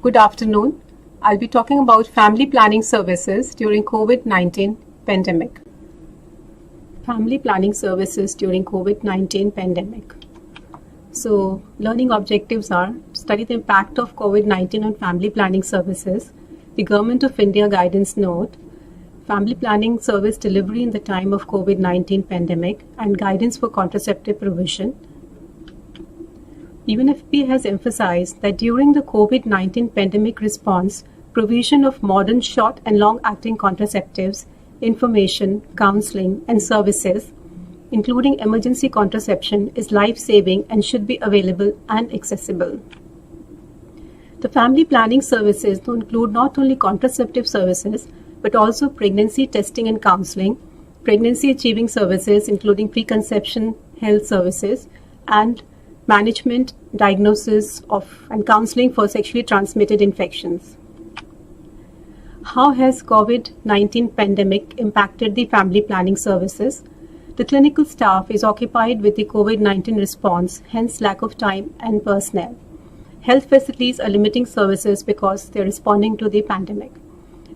Good afternoon. I'll be talking about family planning services during COVID-19 pandemic. Family planning services during COVID-19 pandemic. So, learning objectives are study the impact of COVID-19 on family planning services, the Government of India guidance note, family planning service delivery in the time of COVID-19 pandemic, and guidance for contraceptive provision. UNFPA has emphasized that during the COVID-19 pandemic response, provision of modern short and long-acting contraceptives, information, counseling, and services, including emergency contraception, is life-saving and should be available and accessible. The family planning services include not only contraceptive services, but also pregnancy testing and counseling, pregnancy achieving services, including preconception health services, and management, diagnosis of and counseling for sexually transmitted infections. How has COVID-19 pandemic impacted the family planning services? The clinical staff is occupied with the COVID-19 response, hence lack of time and personnel. Health facilities are limiting services because they're responding to the pandemic.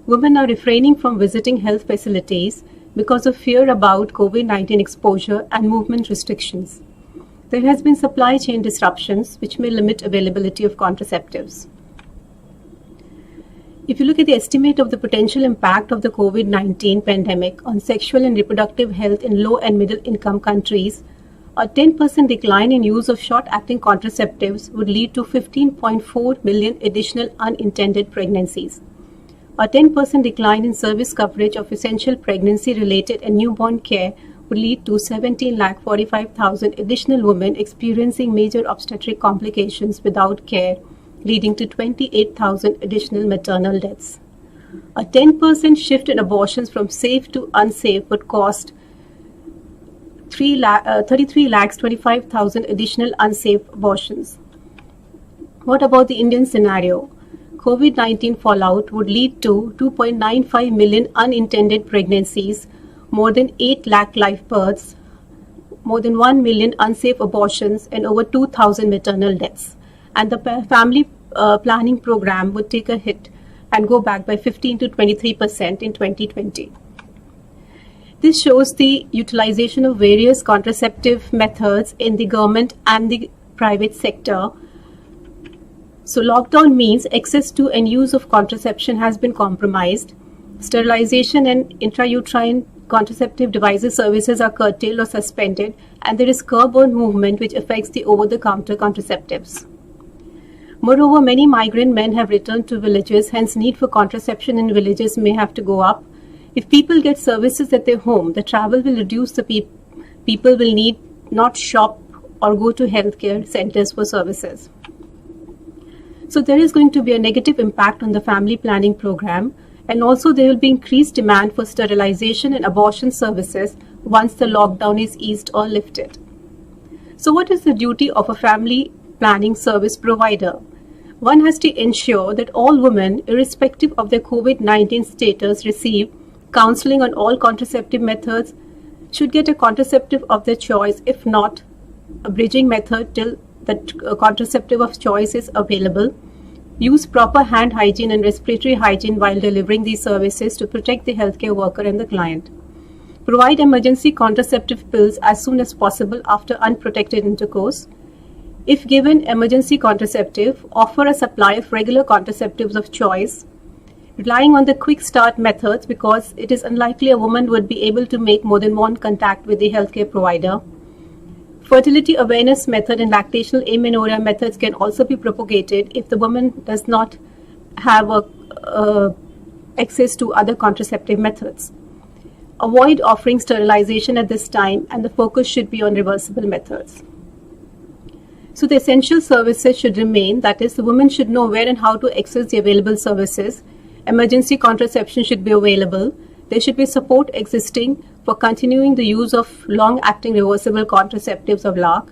Women are refraining from visiting health facilities because of fear about COVID-19 exposure and movement restrictions. There has been supply chain disruptions which may limit availability of contraceptives. If you look at the estimate of the potential impact of the COVID-19 pandemic on sexual and reproductive health in low and middle income countries, a 10% decline in use of short-acting contraceptives would lead to 15.4 million additional unintended pregnancies. A 10% decline in service coverage of essential pregnancy-related and newborn care would lead to 17,45,000 additional women experiencing major obstetric complications without care, leading to 28,000 additional maternal deaths. A 10% shift in abortions from safe to unsafe would cost 33,25,000 additional unsafe abortions. What about the Indian scenario? COVID-19 fallout would lead to 2.95 million unintended pregnancies, more than 8 lakh live births, more than 1 million unsafe abortions, and over 2,000 maternal deaths. And the family planning program would take a hit and go back by 15 to 23% in 2020. This shows the utilization of various contraceptive methods in the government and the private sector. So lockdown means access to and use of contraception has been compromised. Sterilization and intrauterine contraceptive devices services are curtailed or suspended, and there is curb on movement which affects the over-the-counter contraceptives. Moreover, many migrant men have returned to villages, hence need for contraception in villages may have to go up. If people get services at their home, the travel will reduce, the people will need not shop or go to healthcare centers for services. So there is going to be a negative impact on the family planning program, and also there will be increased demand for sterilization and abortion services once the lockdown is eased or lifted. So what is the duty of a family planning service provider? One has to ensure that all women, irrespective of their COVID-19 status, receive counseling on all contraceptive methods, should get a contraceptive of their choice, if not a bridging method till the contraceptive of choice is available. Use proper hand hygiene and respiratory hygiene while delivering these services to protect the healthcare worker and the client. Provide emergency contraceptive pills as soon as possible after unprotected intercourse. If given emergency contraceptive, offer a supply of regular contraceptives of choice, relying on the quick start methods because it is unlikely a woman would be able to make more than one contact with the healthcare provider. Fertility awareness method and lactational amenorrhea methods can also be propagated if the woman does not have access to other contraceptive methods. Avoid offering sterilization at this time, and the focus should be on reversible methods. So the essential services should remain, that is, the woman should know where and how to access the available services. Emergency contraception should be available. There should be support existing for continuing the use of long-acting reversible contraceptives of LARC,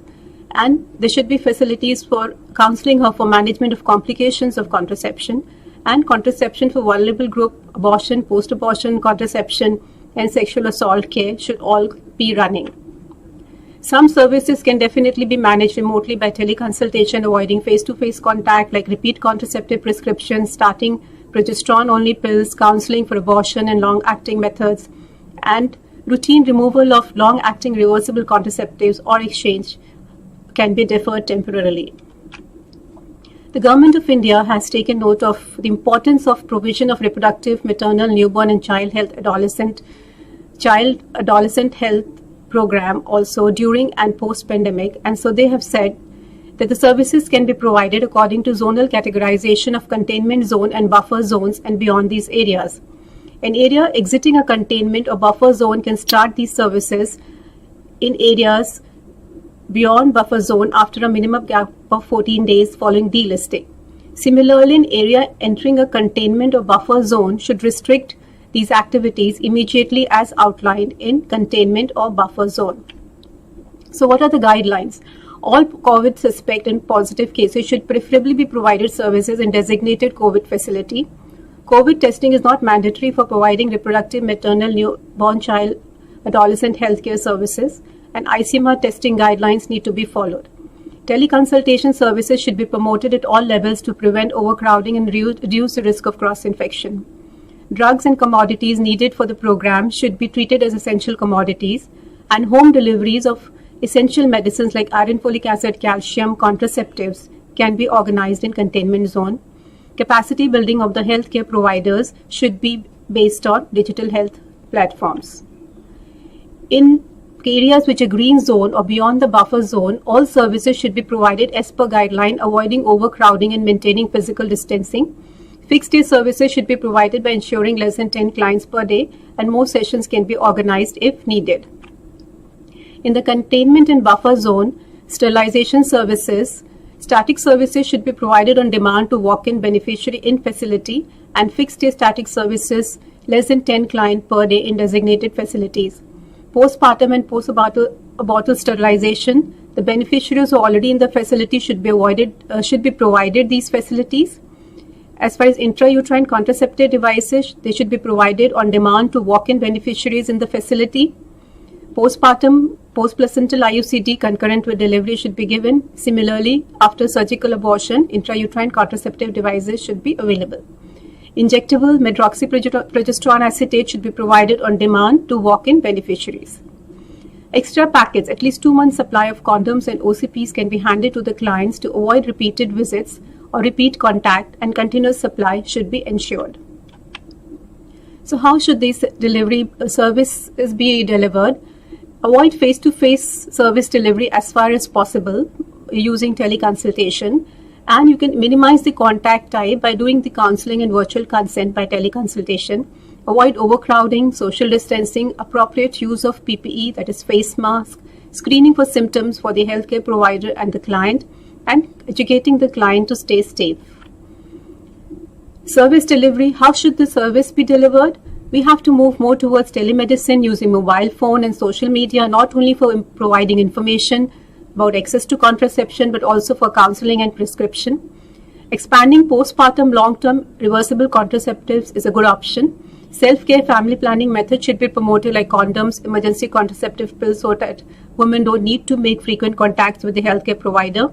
and there should be facilities for counseling her for management of complications of contraception, and contraception for vulnerable group, abortion, post-abortion contraception, and sexual assault care should all be running. Some services can definitely be managed remotely by teleconsultation, avoiding face-to-face contact, like repeat contraceptive prescriptions, starting progesterone-only pills, counseling for abortion and long-acting methods, and routine removal of long-acting reversible contraceptives or exchange can be deferred temporarily. The Government of India has taken note of the importance of provision of reproductive, maternal, newborn and child adolescent health program also during and post-pandemic, and so they have said that the services can be provided according to zonal categorization of containment zone and buffer zones and beyond these areas. An area exiting a containment or buffer zone can start these services in areas beyond buffer zone after a minimum gap of 14 days following delisting. Similarly, an area entering a containment or buffer zone should restrict these activities immediately as outlined in containment or buffer zone. So what are the guidelines? All COVID suspect and positive cases should preferably be provided services in designated COVID facility. COVID testing is not mandatory for providing reproductive, maternal, newborn, child, adolescent healthcare services, and ICMR testing guidelines need to be followed. Teleconsultation services should be promoted at all levels to prevent overcrowding and reduce the risk of cross-infection. Drugs and commodities needed for the program should be treated as essential commodities, and home deliveries of essential medicines like iron, folic acid, calcium, contraceptives can be organized in containment zone. Capacity building of the healthcare providers should be based on digital health platforms. In areas which are green zone or beyond the buffer zone, all services should be provided as per guideline, avoiding overcrowding and maintaining physical distancing. Fixed day services should be provided by ensuring less than 10 clients per day, and more sessions can be organized if needed. In the containment and buffer zone, sterilization services, static services should be provided on demand to walk-in beneficiary in facility, and fixed day static services less than 10 clients per day in designated facilities. Postpartum and post-abortal sterilization, the beneficiaries who are already in the facility should be provided these facilities. As far as intrauterine contraceptive devices, they should be provided on demand to walk-in beneficiaries in the facility. Postpartum, post-placental IUCD concurrent with delivery should be given. Similarly, after surgical abortion, intrauterine contraceptive devices should be available. Injectable medroxyprogesterone acetate should be provided on demand to walk-in beneficiaries. Extra packets, at least 2 months supply of condoms and OCPs can be handed to the clients to avoid repeated visits or repeat contact, and continuous supply should be ensured. So how should these delivery services be delivered? Avoid face-to-face service delivery as far as possible using teleconsultation, and you can minimize the contact time by doing the counseling and virtual consent by teleconsultation. Avoid overcrowding, social distancing, appropriate use of PPE, that is face mask, screening for symptoms for the healthcare provider and the client, and educating the client to stay safe. Service delivery, how should the service be delivered? We have to move more towards telemedicine using mobile phone and social media, not only for providing information about access to contraception, but also for counseling and prescription. Expanding postpartum long-term reversible contraceptives is a good option. Self-care family planning methods should be promoted, like condoms, emergency contraceptive pills, so that women don't need to make frequent contacts with the healthcare provider.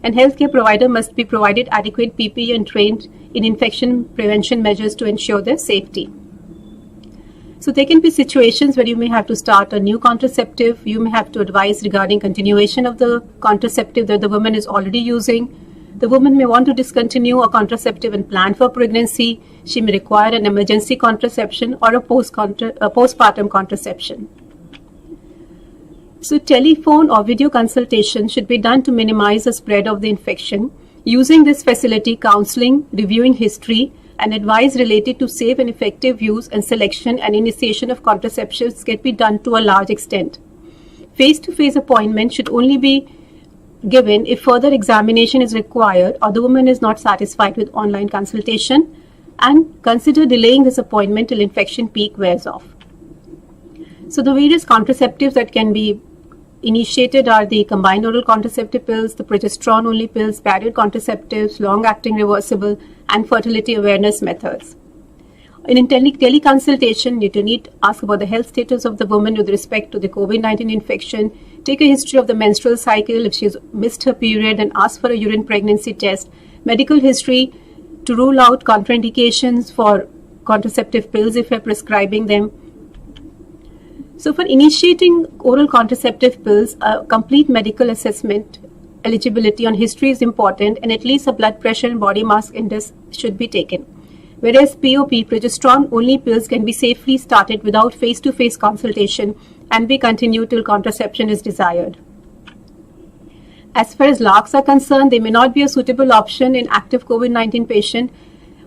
And healthcare provider must be provided adequate PPE and trained in infection prevention measures to ensure their safety. So there can be situations where you may have to start a new contraceptive. You may have to advise regarding continuation of the contraceptive that the woman is already using. The woman may want to discontinue a contraceptive and plan for pregnancy. She may require an emergency contraception or a postpartum contraception. So telephone or video consultation should be done to minimize the spread of the infection. Using this facility, counseling, reviewing history, and advice related to safe and effective use and selection and initiation of contraceptives can be done to a large extent. Face-to-face appointment should only be given if further examination is required or the woman is not satisfied with online consultation, and consider delaying this appointment till infection peak wears off. So the various contraceptives that can be initiated are the combined oral contraceptive pills, the progesterone-only pills, barrier contraceptives, long-acting reversible, and fertility awareness methods. In teleconsultation, you need to ask about the health status of the woman with respect to the COVID-19 infection, take a history of the menstrual cycle if she's missed her period, and ask for a urine pregnancy test, medical history to rule out contraindications for contraceptive pills if you're prescribing them. So for initiating oral contraceptive pills, a complete medical assessment eligibility on history is important, and at least a blood pressure and body mass index should be taken. Whereas POP, progesterone-only pills, can be safely started without face-to-face consultation and be continued till contraception is desired. As far as LARCs are concerned, they may not be a suitable option in active COVID-19 patient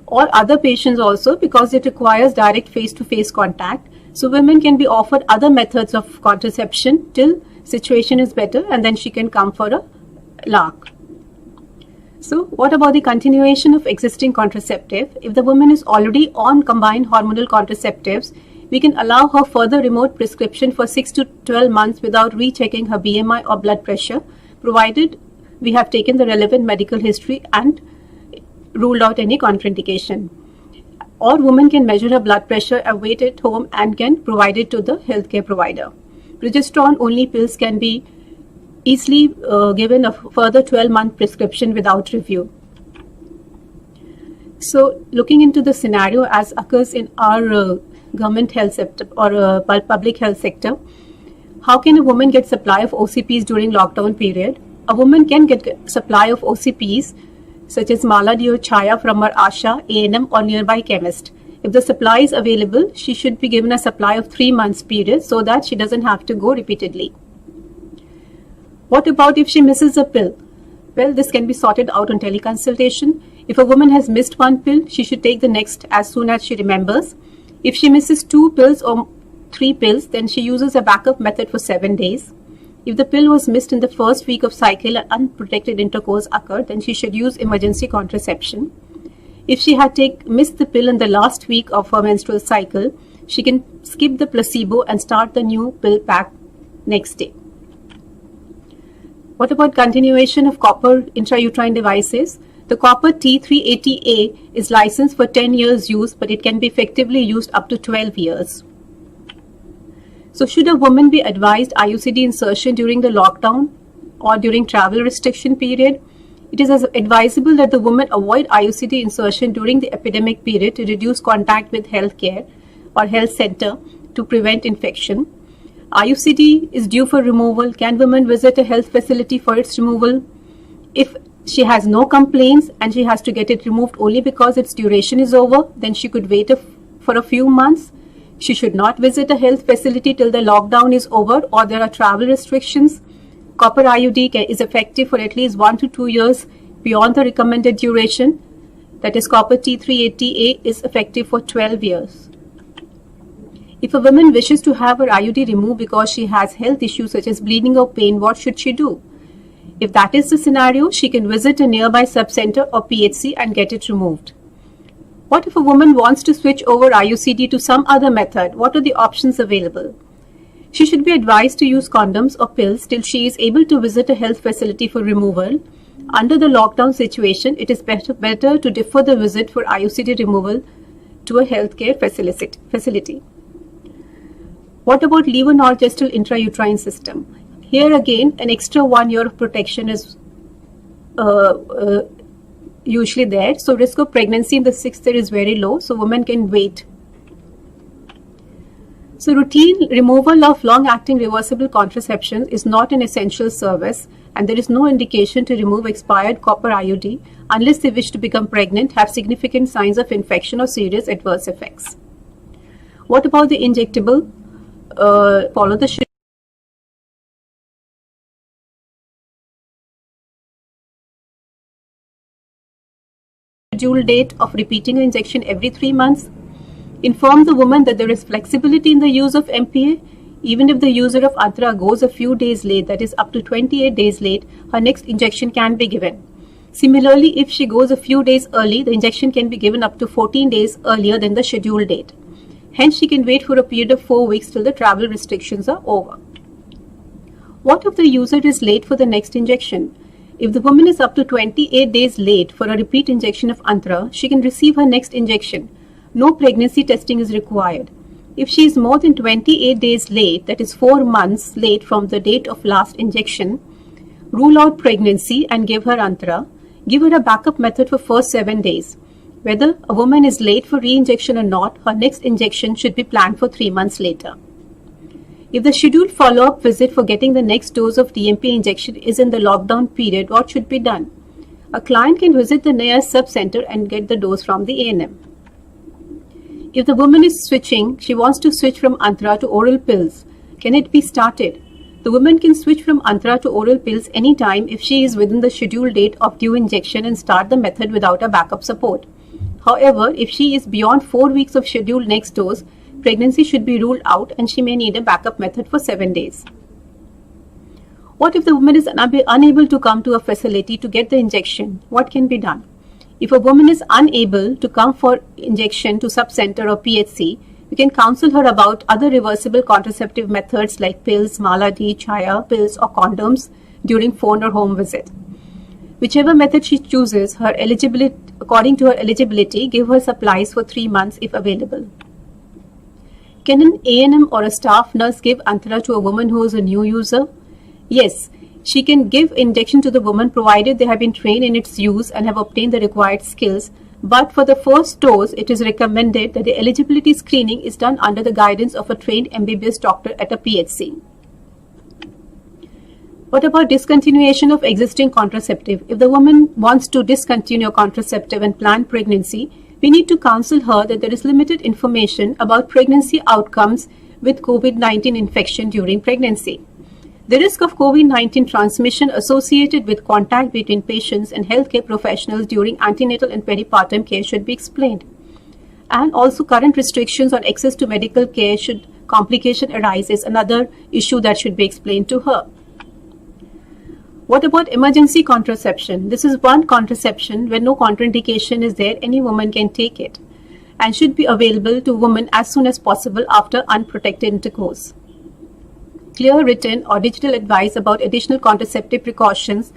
or other patients also, because it requires direct face-to-face contact. So women can be offered other methods of contraception till situation is better, and then she can come for a LARC. So what about the continuation of existing contraceptive? If the woman is already on combined hormonal contraceptives, we can allow her further remote prescription for 6 to 12 months without rechecking her BMI or blood pressure, provided we have taken the relevant medical history and ruled out any contraindication. Or woman can measure her blood pressure and weight at home and can provide it to the healthcare provider. Progesterone-only pills can be easily given a further 12-month prescription without review. So looking into the scenario as occurs in our government health sector or public health sector, how can a woman get supply of OCPs during lockdown period? A woman can get supply of OCPs such as Maladi or Chaya from her ASHA, A&M or nearby chemist. If the supply is available, she should be given a supply of 3 months period so that she doesn't have to go repeatedly. What about if she misses a pill? Well, this can be sorted out on teleconsultation. If a woman has missed one pill, she should take the next as soon as she remembers. If she misses 2 pills or 3 pills, then she uses a backup method for 7 days. If the pill was missed in the first week of cycle and unprotected intercourse occurred, then she should use emergency contraception. If she had missed the pill in the last week of her menstrual cycle, she can skip the placebo and start the new pill pack next day. What about continuation of copper intrauterine devices? The copper T380A is licensed for 10 years use, but it can be effectively used up to 12 years. So should a woman be advised IUCD insertion during the lockdown or during travel restriction period? It is advisable that the woman avoid IUCD insertion during the epidemic period to reduce contact with healthcare or health center to prevent infection. IUCD is due for removal. Can women visit a health facility for its removal? If she has no complaints and she has to get it removed only because its duration is over, then she could wait for a few months. She should not visit a health facility till the lockdown is over or there are travel restrictions. Copper IUD is effective for at least 1 to 2 years beyond the recommended duration. That is, copper T380A is effective for 12 years. If a woman wishes to have her IUD removed because she has health issues such as bleeding or pain, what should she do? If that is the scenario, she can visit a nearby subcenter or PHC and get it removed. What if a woman wants to switch over IUCD to some other method? What are the options available? She should be advised to use condoms or pills till she is able to visit a health facility for removal. Under the lockdown situation, it is better to defer the visit for IUCD removal to a healthcare facility. What about levonorgestrel intrauterine system? Here again, an extra 1 year of protection is usually there. So risk of pregnancy in the 6th year is very low, so women can wait. So routine removal of long-acting reversible contraception is not an essential service, and there is no indication to remove expired copper IUD unless they wish to become pregnant, have significant signs of infection or serious adverse effects. What about the injectable? Follow the schedule date of repeating the injection every 3 months. Inform the woman that there is flexibility in the use of MPA. Even if the user of Antra goes a few days late, that is up to 28 days late, her next injection can be given. Similarly, if she goes a few days early, the injection can be given up to 14 days earlier than the scheduled date. Hence, she can wait for a period of 4 weeks till the travel restrictions are over. What if the user is late for the next injection? If the woman is up to 28 days late for a repeat injection of Antra, she can receive her next injection. No pregnancy testing is required. If she is more than 28 days late, that is 4 months late from the date of last injection, rule out pregnancy and give her Antara. Give her a backup method for first 7 days. Whether a woman is late for re-injection or not, her next injection should be planned for 3 months later. If the scheduled follow-up visit for getting the next dose of DMPA injection is in the lockdown period, what should be done? A client can visit the nearest sub-center and get the dose from the A&M. If the woman is switching, she wants to switch from Antara to oral pills. Can it be started? The woman can switch from Antara to oral pills anytime if she is within the scheduled date of due injection and start the method without a backup support. However, if she is beyond 4 weeks of scheduled next dose, pregnancy should be ruled out and she may need a backup method for 7 days. What if the woman is unable to come to a facility to get the injection? What can be done? If a woman is unable to come for injection to sub-center or PHC, we can counsel her about other reversible contraceptive methods like pills, Mala-D, Chaya pills or condoms during phone or home visit. Whichever method she chooses, according to her eligibility, give her supplies for 3 months if available. Can an A&M or a staff nurse give Antara to a woman who is a new user? Yes, she can give injection to the woman provided they have been trained in its use and have obtained the required skills. But for the first dose, it is recommended that the eligibility screening is done under the guidance of a trained MBBS doctor at a PHC. What about discontinuation of existing contraceptive? If the woman wants to discontinue contraceptive and plan pregnancy, we need to counsel her that there is limited information about pregnancy outcomes with COVID-19 infection during pregnancy. The risk of COVID-19 transmission associated with contact between patients and healthcare professionals during antenatal and peripartum care should be explained. And also current restrictions on access to medical care should complication arise is another issue that should be explained to her. What about emergency contraception? This is one contraception where no contraindication is there, any woman can take it and should be available to women as soon as possible after unprotected intercourse. Clear written or digital advice about additional contraceptive precautions,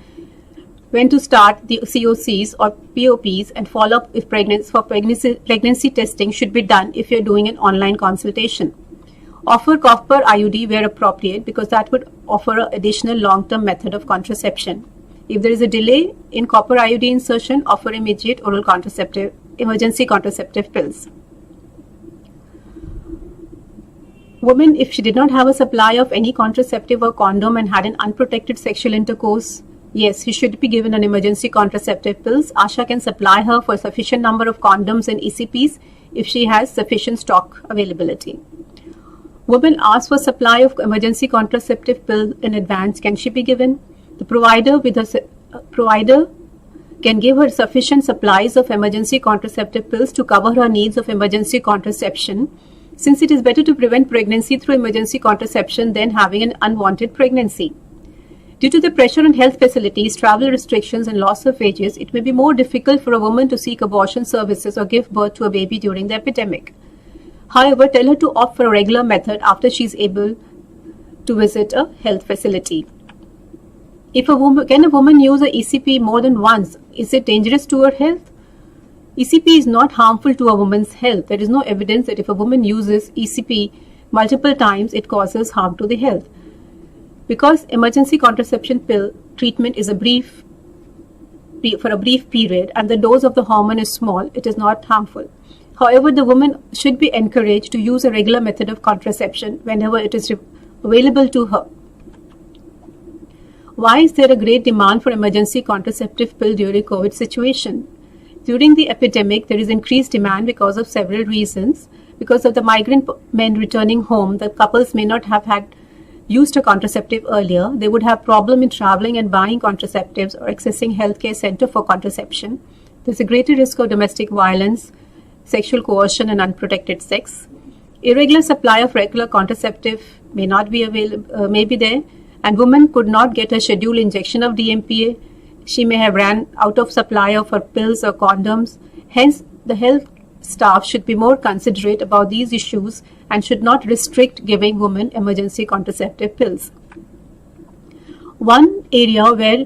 when to start the COCs or POPs and follow-up if pregnancy testing should be done if you're doing an online consultation. Offer copper IUD where appropriate because that would offer an additional long-term method of contraception. If there is a delay in copper IUD insertion, offer immediate oral emergency contraceptive pills. Woman, if she did not have a supply of any contraceptive or condom and had an unprotected sexual intercourse, yes, she should be given an emergency contraceptive pills. ASHA can supply her for a sufficient number of condoms and ECPs if she has sufficient stock availability. Woman asks for supply of emergency contraceptive pill in advance. Can she be given? The provider can give her sufficient supplies of emergency contraceptive pills to cover her needs of emergency contraception, since it is better to prevent pregnancy through emergency contraception than having an unwanted pregnancy. Due to the pressure on health facilities, travel restrictions, and loss of wages, it may be more difficult for a woman to seek abortion services or give birth to a baby during the epidemic. However, tell her to opt for a regular method after she is able to visit a health facility. Can a woman use a ECP more than once? Is it dangerous to her health? ECP is not harmful to a woman's health. There is no evidence that if a woman uses ECP multiple times, it causes harm to the health. Because emergency contraception pill treatment is for a brief period and the dose of the hormone is small, it is not harmful. However, the woman should be encouraged to use a regular method of contraception whenever it is available to her. Why is there a great demand for emergency contraceptive pill during COVID situation? During the epidemic, there is increased demand because of several reasons. Because of the migrant men returning home, the couples may not have had used a contraceptive earlier. They would have problem in traveling and buying contraceptives or accessing healthcare center for contraception. There's a greater risk of domestic violence, sexual coercion, and unprotected sex. Irregular supply of regular contraceptive may be there, and women could not get a scheduled injection of DMPA. She may have ran out of supply of her pills or condoms. Hence, the health staff should be more considerate about these issues and should not restrict giving women emergency contraceptive pills. One area where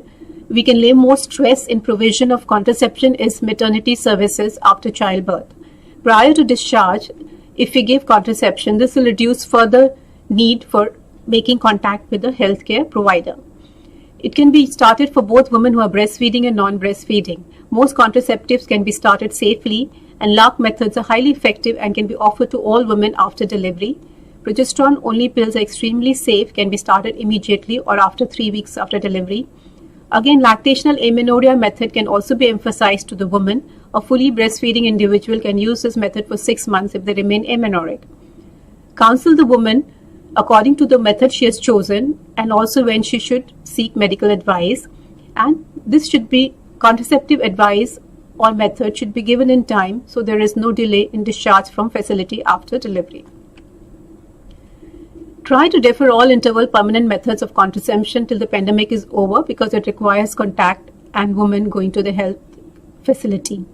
we can lay more stress in provision of contraception is maternity services after childbirth. Prior to discharge, if we give contraception, this will reduce further need for making contact with the healthcare provider. It can be started for both women who are breastfeeding and non-breastfeeding. Most contraceptives can be started safely, and LARC methods are highly effective and can be offered to all women after delivery. Progesterone-only pills are extremely safe, can be started immediately or after 3 weeks after delivery. Again, lactational amenorrhea method can also be emphasized to the woman. A fully breastfeeding individual can use this method for 6 months if they remain amenorrheic. Counsel the woman according to the method she has chosen, and also when she should seek medical advice. And this should be contraceptive advice or method should be given in time, so there is no delay in discharge from facility after delivery. Try to defer all interval permanent methods of contraception till the pandemic is over, because it requires contact and women going to the health facility.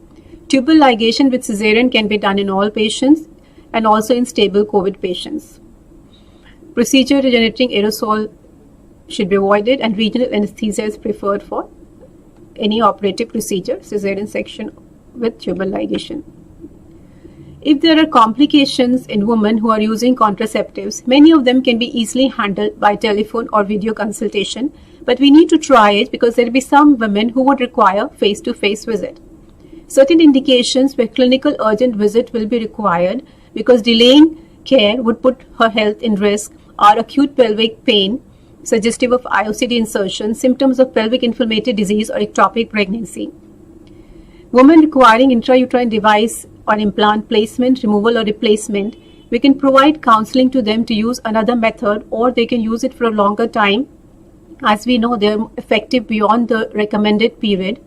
Tubal ligation with cesarean can be done in all patients and also in stable COVID patients. Procedure generating aerosol should be avoided, and regional anesthesia is preferred for any operative procedure, cesarean section with tubal ligation. If there are complications in women who are using contraceptives, many of them can be easily handled by telephone or video consultation, but we need to try it because there will be some women who would require face-to-face visit. Certain indications where clinical urgent visit will be required because delaying care would put her health in risk are acute pelvic pain, suggestive of IOCD insertion, symptoms of pelvic inflammatory disease, or ectopic pregnancy. Women requiring intrauterine device or implant placement, removal, or replacement, we can provide counseling to them to use another method, or they can use it for a longer time. As we know, they are effective beyond the recommended period.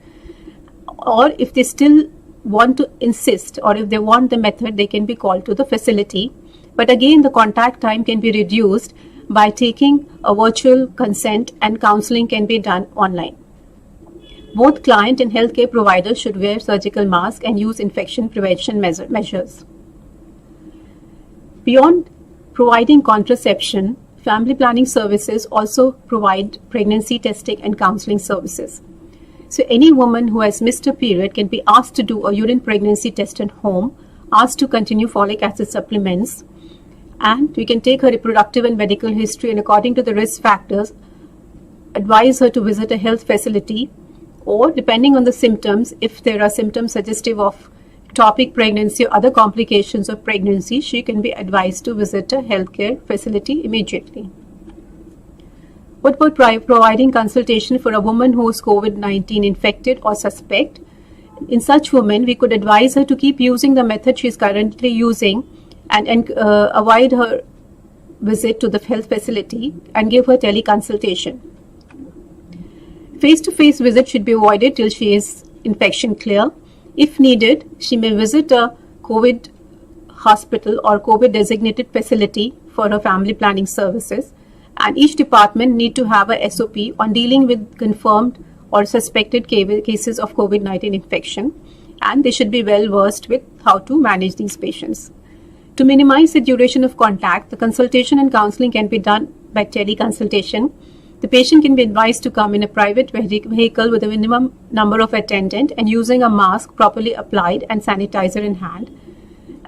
Or if they still want to insist, or if they want the method, they can be called to the facility. But again, the contact time can be reduced by taking a virtual consent, and counseling can be done online. Both client and healthcare providers should wear surgical masks and use infection prevention measures. Beyond providing contraception, family planning services also provide pregnancy testing and counseling services. So any woman who has missed a period can be asked to do a urine pregnancy test at home, asked to continue folic acid supplements, and we can take her reproductive and medical history, and according to the risk factors, advise her to visit a health facility, or depending on the symptoms, if there are symptoms suggestive of ectopic pregnancy or other complications of pregnancy, she can be advised to visit a healthcare facility immediately. What about providing consultation for a woman who is COVID-19 infected or suspect? In such women, we could advise her to keep using the method she is currently using, and avoid her visit to the health facility, and give her teleconsultation. Face-to-face visit should be avoided till she is infection clear. If needed, she may visit a COVID hospital or COVID designated facility for her family planning services, and each department need to have a SOP on dealing with confirmed or suspected cases of COVID-19 infection, and they should be well versed with how to manage these patients. To minimize the duration of contact, the consultation and counseling can be done by teleconsultation. The patient can be advised to come in a private vehicle with a minimum number of attendants and using a mask properly applied and sanitizer in hand.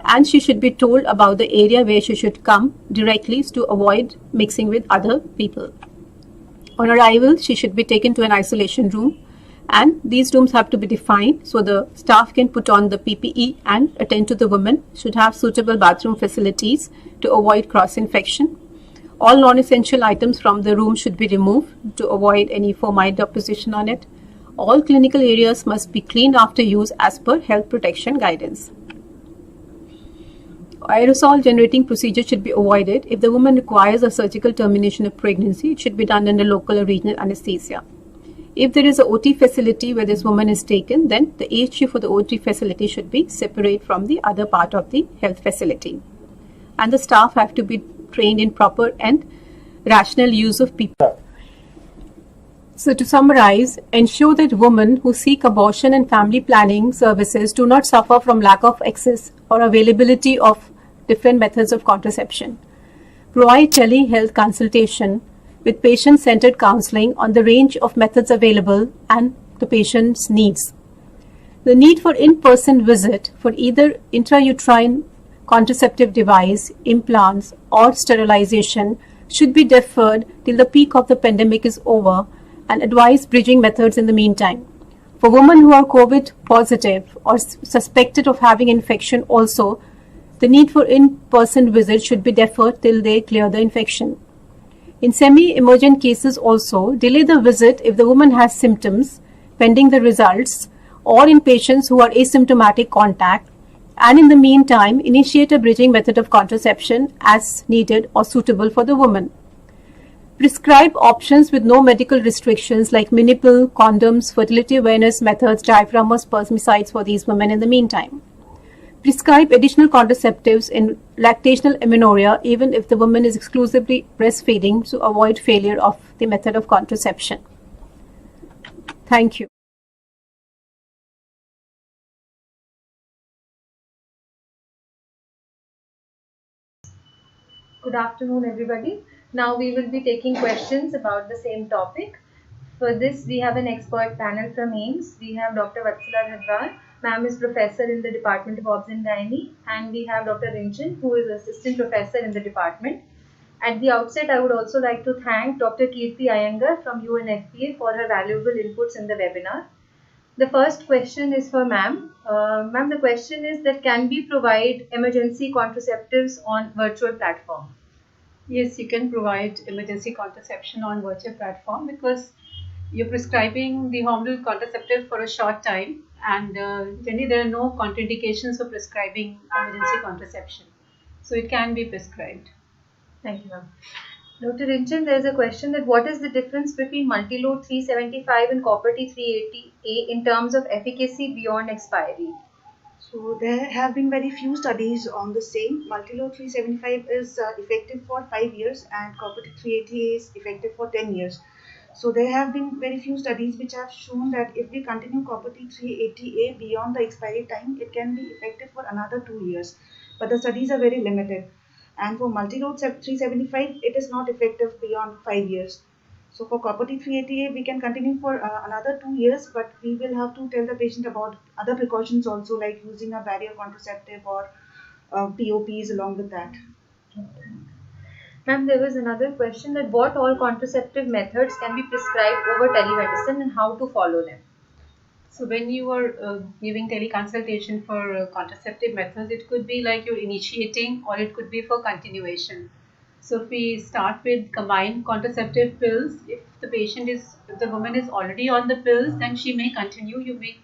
And she should be told about the area where she should come directly to avoid mixing with other people. On arrival, she should be taken to an isolation room, and these rooms have to be defined so the staff can put on the PPE and attend to the women, should have suitable bathroom facilities to avoid cross-infection. All non-essential items from the room should be removed to avoid any fomite deposition on it. All clinical areas must be cleaned after use as per health protection guidance. Aerosol generating procedure should be avoided. If the woman requires a surgical termination of pregnancy, it should be done under local or regional anesthesia. If there is a OT facility where this woman is taken, then the AHU for the OT facility should be separate from the other part of the health facility. And the staff have to be trained in proper and rational use of PPE. So to summarize, ensure that women who seek abortion and family planning services do not suffer from lack of access or availability of different methods of contraception. Provide telehealth consultation with patient-centered counseling on the range of methods available and the patient's needs. The need for in-person visit for either intrauterine contraceptive device, implants, or sterilization should be deferred till the peak of the pandemic is over and advise bridging methods in the meantime. For women who are COVID positive or suspected of having infection also, the need for in-person visits should be deferred till they clear the infection. In semi-emergent cases also, delay the visit if the woman has symptoms pending the results or in patients who are asymptomatic contact, and in the meantime initiate a bridging method of contraception as needed or suitable for the woman. Prescribe options with no medical restrictions like mini-pill, condoms, fertility awareness methods, diaphragm or spermicides for these women in the meantime. Prescribe additional contraceptives in lactational amenorrhea even if the woman is exclusively breastfeeding to avoid failure of the method of contraception. Thank you. Good afternoon, everybody. Now we will be taking questions about the same topic. For this, we have an expert panel from AIMS. We have Dr. Vatsala Hadwar. Ma'am is professor in the Department of Obs and Gynae, and we have Dr. Rinchan, who is assistant professor in the department. At the outset, I would also like to thank Dr. Kirti Iyengar from UNFPA for her valuable inputs in the webinar. The first question is for ma'am. Ma'am, the question is that can we provide emergency contraceptives on virtual platform? Yes, you can provide emergency contraception on virtual platform because you're prescribing the hormonal contraceptive for a short time, and generally there are no contraindications for prescribing emergency contraception. So it can be prescribed. Thank you, ma'am. Dr. Rinchan, there is a question that what is the difference between Multilode 375 and Copper T 380A in terms of efficacy beyond expiry? So there have been very few studies on the same. Multilode 375 is effective for 5 years and Copper T 380A is effective for 10 years. So there have been very few studies which have shown that if we continue Copper T 380A beyond the expiry time, it can be effective for another 2 years. But the studies are very limited. And for Multilode 375, it is not effective beyond 5 years. So for Copper T 380A, we can continue for another 2 years, but we will have to tell the patient about other precautions also, like using a barrier contraceptive or POPs along with that. Ma'am, there was another question that what all contraceptive methods can be prescribed over telemedicine and how to follow them? So when you are giving teleconsultation for contraceptive methods, it could be like you're initiating or it could be for continuation. So if we start with combined contraceptive pills, if the woman is already on the pills, then she may continue. You may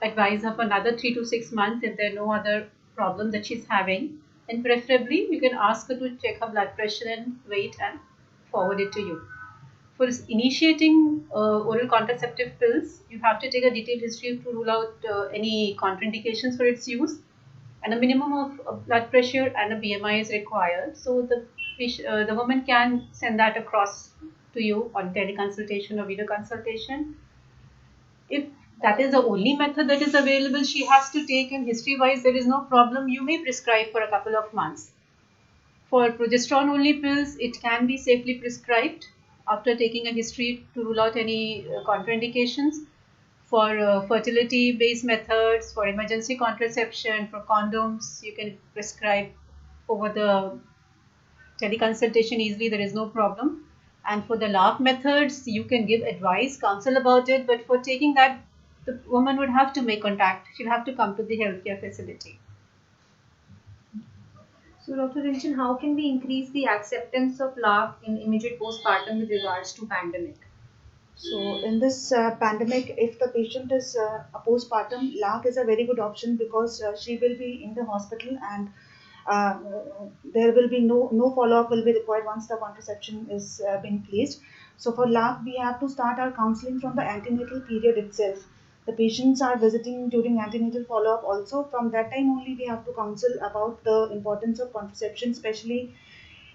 advise her for another 3 to 6 months if there are no other problem that she's having. And preferably, you can ask her to check her blood pressure and weight and forward it to you. For initiating oral contraceptive pills, you have to take a detailed history to rule out any contraindications for its use, and a minimum of blood pressure and a BMI is required. So the woman can send that across to you on teleconsultation or video consultation. If that is the only method that is available, she has to take, and history-wise there is no problem, you may prescribe for a couple of months. For progesterone only pills, it can be safely prescribed after taking a history to rule out any contraindications. For fertility based methods, for emergency contraception, for condoms, you can prescribe over the teleconsultation easily, there is no problem. And for the LARC methods, you can give advice, counsel about it, but for taking that, the woman would have to make contact. She'll have to come to the healthcare facility. So, Dr. Rinchan, how can we increase the acceptance of LARC in immediate postpartum with regards to pandemic? So in this pandemic, if the patient is a postpartum, LARC is a very good option because she will be in the hospital and there will be no follow-up will be required once the contraception is being placed. So for LARC, we have to start our counseling from the antenatal period itself. The patients are visiting during antenatal follow-up also. From that time only, we have to counsel about the importance of contraception, especially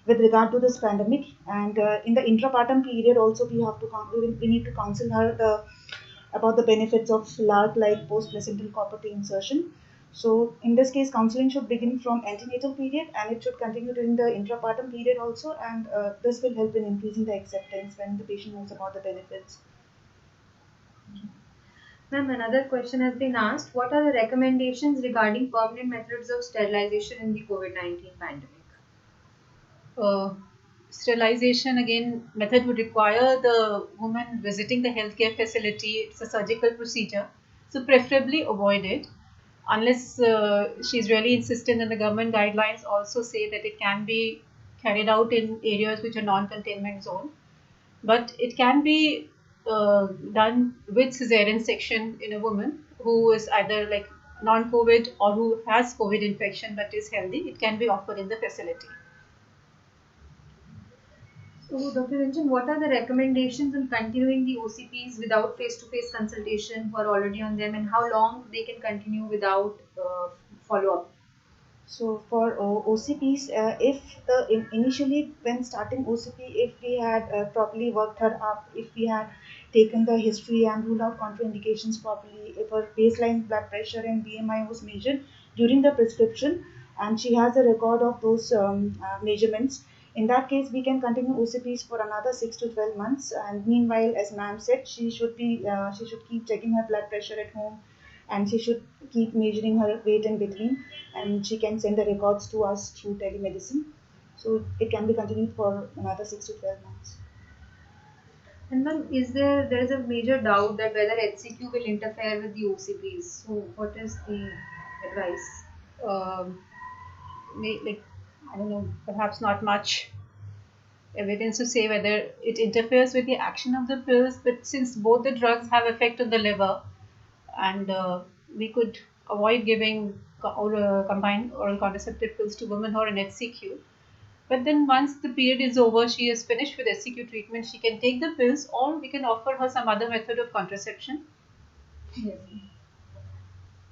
with regard to this pandemic. And in the intrapartum period also, we need to counsel her about the benefits of LARC, like post-placental copper T insertion. So in this case, counseling should begin from antenatal period and it should continue during the intrapartum period also, and this will help in increasing the acceptance when the patient knows about the benefits. Ma'am, another question has been asked. What are the recommendations regarding permanent methods of sterilization in the COVID-19 pandemic? uh, Sterilization again method would require the woman visiting the healthcare facility. It's a surgical procedure, so preferably avoid it unless she's really insistent. And the government guidelines also say that it can be carried out in areas which are non-containment zone, but it can be done with cesarean section in a woman who is either like non-COVID or who has COVID infection but is healthy. It can be offered in the facility. So, Dr. Ranjan, what are the recommendations on continuing the OCPs without face-to-face consultation who are already on them, and how long they can continue without follow-up? So for OCPs, if initially when starting OCP, if we had properly worked her up, if we had taken the history and ruled out contraindications properly, if her baseline blood pressure and BMI was measured during the prescription, and she has a record of those measurements, in that case we can continue OCPs for another 6 to 12 months. And meanwhile, as ma'am said, she should keep checking her blood pressure at home, and she should keep measuring her weight in between, and she can send the records to us through telemedicine. So it can be continued for another 6 to 12 months. And ma'am, there is a major doubt that whether HCQ will interfere with the OCPs. So what is the advice? um, like I don't know, perhaps not much evidence to say whether it interferes with the action of the pills, but since both the drugs have effect on the liver, and we could avoid giving combined oral contraceptive pills to women who are in HCQ. But then once the period is over, she is finished with HCQ treatment, she can take the pills, or we can offer her some other method of contraception. Yes.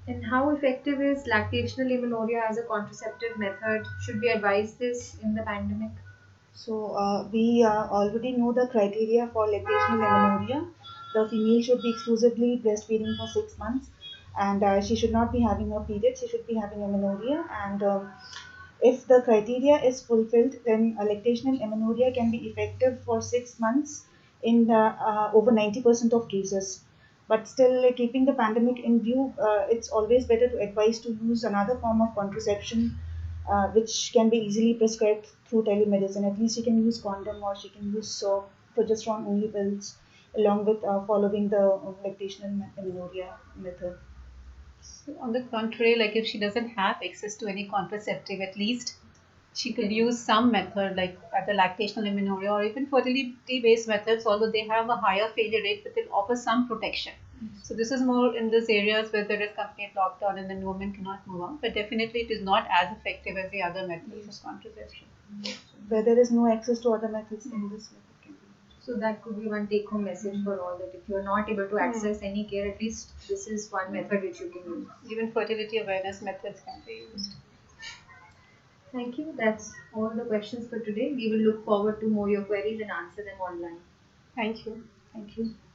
And how effective is lactational amenorrhea as a contraceptive method? Should we advise this in the pandemic? So we already know the criteria for lactational amenorrhea. The female should be exclusively breastfeeding for 6 months, and she should not be having her period. She should be having amenorrhea, and if the criteria is fulfilled, then lactational amenorrhea can be effective for 6 months in over 90% of cases. But still, keeping the pandemic in view, it's always better to advise to use another form of contraception, which can be easily prescribed through telemedicine. At least she can use condom, or she can use progesterone only pills, along with following the lactational amenorrhea method. So on the contrary, like if she doesn't have access to any contraceptive, at least she could use some method like either lactational amenorrhea or even fertility-based methods, although they have a higher failure rate, but they offer some protection. So this is more in these areas where there is complete lockdown and then women cannot move out, but definitely it is not as effective as the other methods of contraception. Where there is no access to other methods, then this method can be used. So that could be one take-home message for all, that if you are not able to access any care, at least this is one method which you can use. Even fertility awareness methods can be used. Thank you. That's all the questions for today. We will look forward to more your queries and answer them online. Thank you. Thank you.